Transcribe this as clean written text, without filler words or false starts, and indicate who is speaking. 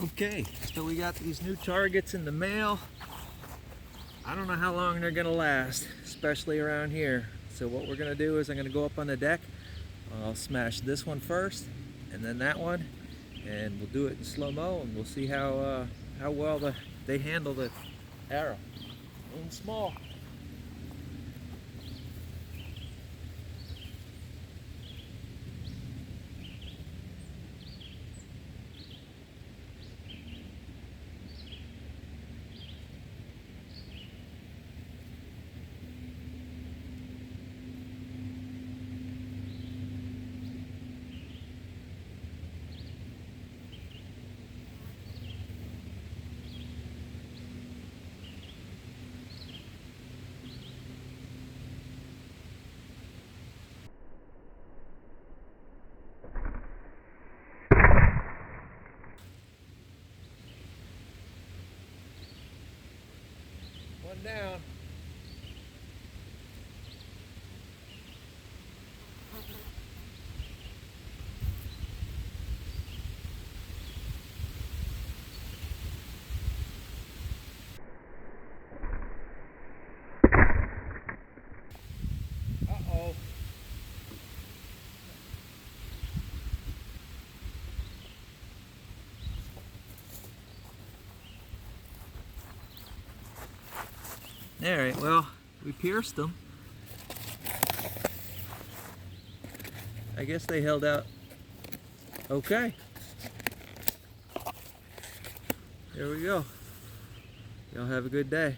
Speaker 1: Okay, so we got these new targets in the mail. I don't know how long they're gonna last, especially around here. So what we're gonna do is I'm gonna go up on the deck. I'll smash this one first, and then that one, and we'll do it in slow-mo, and we'll see how well they handle the arrow. And small. One down. Uh-oh. All right, well, we pierced them. I guess they held out okay. There we go. Y'all have a good day.